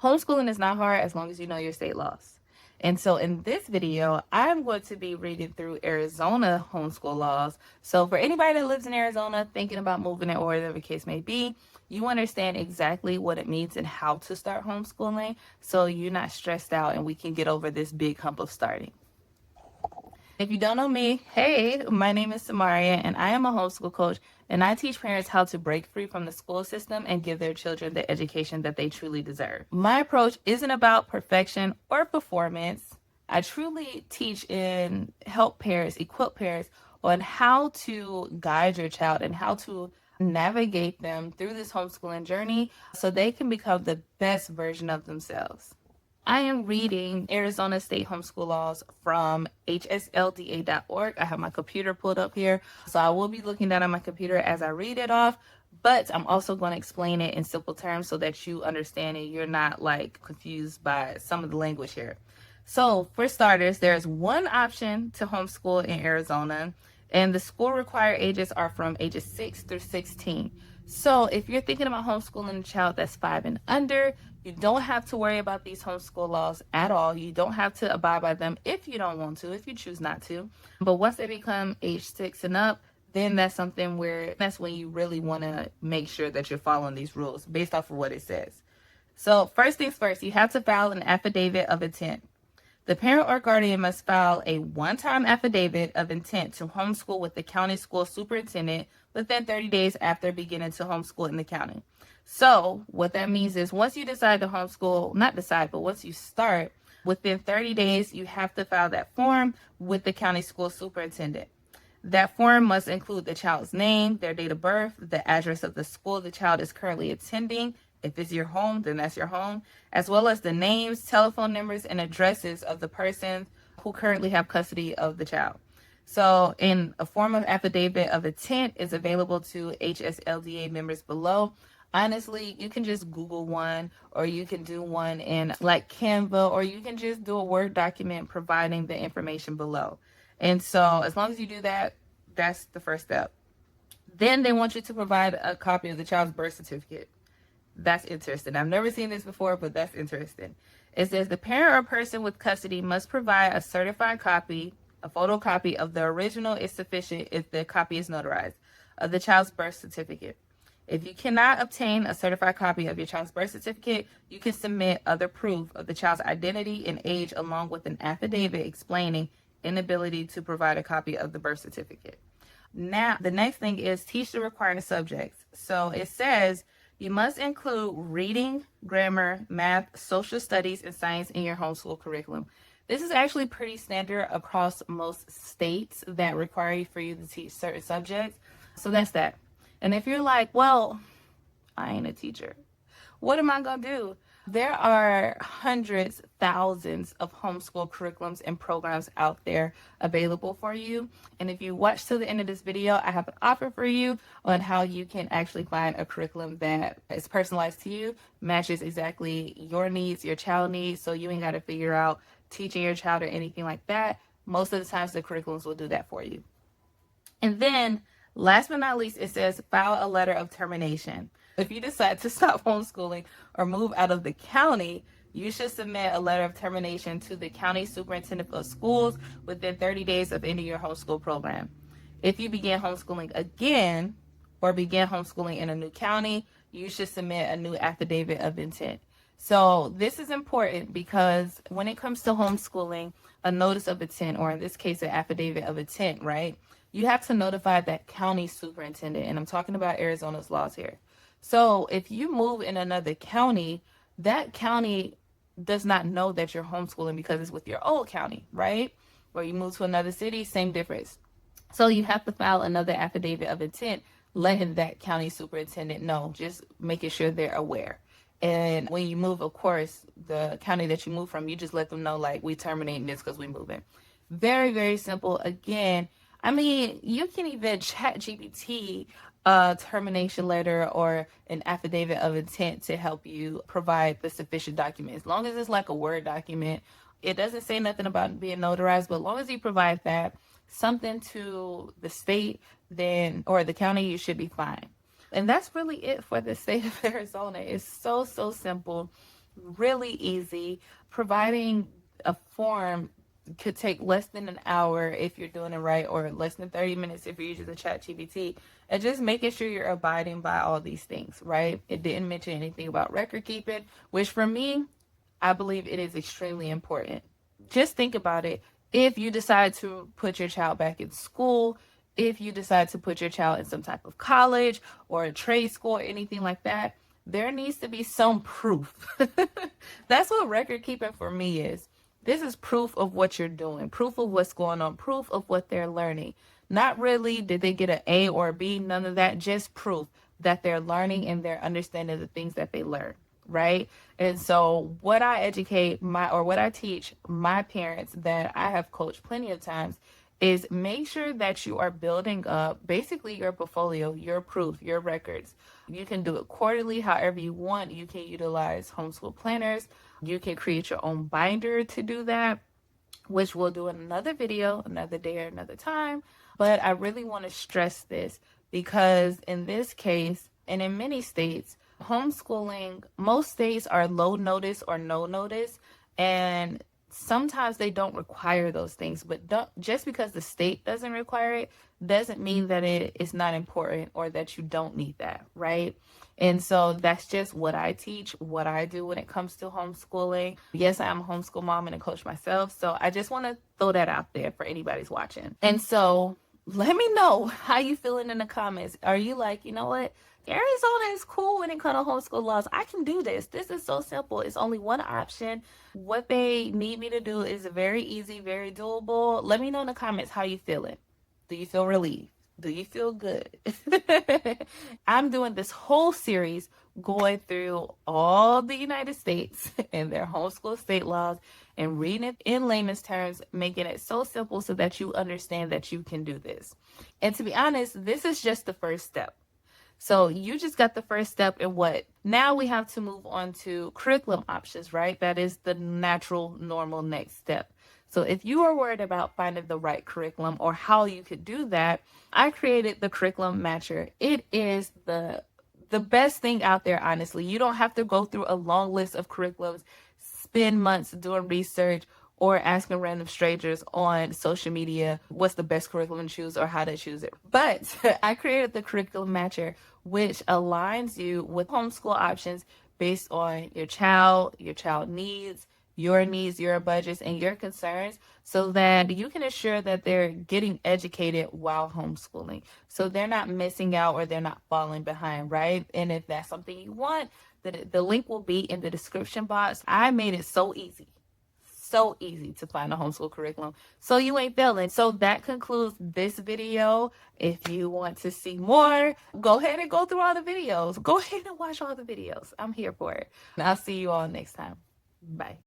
Homeschooling is not hard as long as you know your state laws. And so in this video, I'm going to be reading through Arizona homeschool laws. So for anybody that lives in Arizona thinking about moving it or whatever the case may be, you understand exactly what it means and how to start homeschooling so you're not stressed out and we can get over this big hump of starting. If you don't know me, hey, my name is Samaria and I am a homeschool coach, and I teach parents how to break free from the school system and give their children the education that they truly deserve. My approach isn't about perfection or performance. I truly teach and help parents, equip parents on how to guide your child and how to navigate them through this homeschooling journey so they can become the best version of themselves. I am reading Arizona State Homeschool Laws from hslda.org. I have my computer pulled up here, so I will be looking down on my computer as I read it off, but I'm also going to explain it in simple terms so that you understand it. You're not like confused by some of the language here. So for starters, there's one option to homeschool in Arizona, and the school required ages are from ages 6 through 16. So if you're thinking about homeschooling a child that's 5 and under, you don't have to worry about these homeschool laws at all. You don't have to abide by them if you don't want to, if you choose not to. But once they become age 6 and up, then that's something where that's when you really want to make sure that you're following these rules based off of what it says. So first things first, you have to file an affidavit of intent. The parent or guardian must file a one-time affidavit of intent to homeschool with the county school superintendent within 30 days after beginning to homeschool in the county. So what that means is once you decide to homeschool, not decide, but once you start, within 30 days, you have to file that form with the county school superintendent. That form must include the child's name, their date of birth, the address of the school the child is currently attending. If it's your home, then that's your home, as well as the names, telephone numbers, and addresses of the persons who currently have custody of the child. So in a form of affidavit of intent is available to HSLDA members below. Honestly, you can just Google one, or you can do one in like Canva, or you can just do a Word document providing the information below. And so as long as you do that, that's the first step. Then they want you to provide a copy of the child's birth certificate. That's interesting. I've never seen this before, but that's interesting. It says the parent or person with custody must provide a certified copy, a photocopy of the original is sufficient if the copy is notarized, of the child's birth certificate. If you cannot obtain a certified copy of your child's birth certificate, you can submit other proof of the child's identity and age along with an affidavit explaining inability to provide a copy of the birth certificate. Now, the next thing is teach the required subjects. So it says you must include reading, grammar, math, social studies, and science in your homeschool curriculum. This is actually pretty standard across most states that require for you to teach certain subjects. So that's that. And if you're like, well, I ain't a teacher, what am I going to do? There are hundreds, thousands of homeschool curriculums and programs out there available for you. And if you watch to the end of this video, I have an offer for you on how you can actually find a curriculum that is personalized to you, matches exactly your needs, your child needs, so you ain't got to figure out teaching your child or anything like that. Most of the times the curriculums will do that for you. And then last but not least, it says file a letter of termination. If you decide to stop homeschooling or move out of the county, you should submit a letter of termination to the county superintendent of schools within 30 days of ending your homeschool program. If you begin homeschooling again or begin homeschooling in a new county, you should submit a new affidavit of intent. So this is important because when it comes to homeschooling, a notice of intent, or in this case, an affidavit of intent, right? You have to notify that county superintendent, and I'm talking about Arizona's laws here. So if you move in another county, that county does not know that you're homeschooling because it's with your old county, right? Or you move to another city, same difference. So you have to file another affidavit of intent, letting that county superintendent know, just making sure they're aware. And when you move, of course, the county that you move from, you just let them know, like, we terminating this because we moving. Very, very simple. Again, I mean, you can even chat GPT a termination letter or an affidavit of intent to help you provide the sufficient document. As long as it's like a Word document, it doesn't say nothing about being notarized, but as long as you provide that, something to the state, then, or the county, you should be fine. And that's really it for the state of Arizona. It's so, so simple. really easy. Providing a form could take less than an hour if you're doing it right, or less than 30 minutes if you're using the chat GPT. And just making sure you're abiding by all these things, right? It didn't mention anything about record keeping, which for me, I believe it is extremely important. Just think about it. If you decide to put your child back in school, if you decide to put your child in some type of college or a trade school or anything like that, there needs to be some proof. That's what record keeping for me is. This is proof of what you're doing, proof of what's going on, proof of what they're learning. Not really did they get an A or a B, none of that, just proof that they're learning and they're understanding the things that they learn, right? And so what I educate what I teach my parents that I have coached plenty of times is make sure that you are building up basically your portfolio, your proof, your records. You can do it quarterly, however you want. You can utilize homeschool planners. You can create your own binder to do that, which we'll do in another video, another day or another time. But I really want to stress this because in this case, and in many states, homeschooling, most states are low notice or no notice. And sometimes they don't require those things, but just because the state doesn't require it doesn't mean that it is not important or that you don't need that, right? And so that's just what I teach, what I do when it comes to homeschooling. Yes, I'm a homeschool mom and a coach myself, so I just want to throw that out there for anybody's watching. And so let me know how you feeling in the comments. Are you like, you know what? Arizona is cool when it comes to homeschool laws. I can do this. This is so simple. It's only one option. What they need me to do is very easy, very doable. Let me know in the comments how you feeling. Do you feel relieved? Do you feel good? I'm doing this whole series going through all the United States and their homeschool state laws and reading it in layman's terms, making it so simple so that you understand that you can do this. And to be honest, this is just the first step. So you just got the first step in what? Now we have to move on to curriculum options, right? That is the natural, normal next step. So if you are worried about finding the right curriculum or how you could do that, I created the curriculum matcher. It is the best thing out there, honestly. You don't have to go through a long list of curriculums, spend months doing research, or asking random strangers on social media what's the best curriculum to choose or how to choose it. But I created the curriculum matcher, which aligns you with homeschool options based on your child needs, your budgets, and your concerns, so that you can ensure that they're getting educated while homeschooling. So they're not missing out or they're not falling behind, right? And if that's something you want, the link will be in the description box. I made it so easy to find a homeschool curriculum, so you ain't failing. So that concludes this video. If you want to see more, go ahead and go through all the videos. Go ahead and watch all the videos. I'm here for it. And I'll see you all next time. Bye.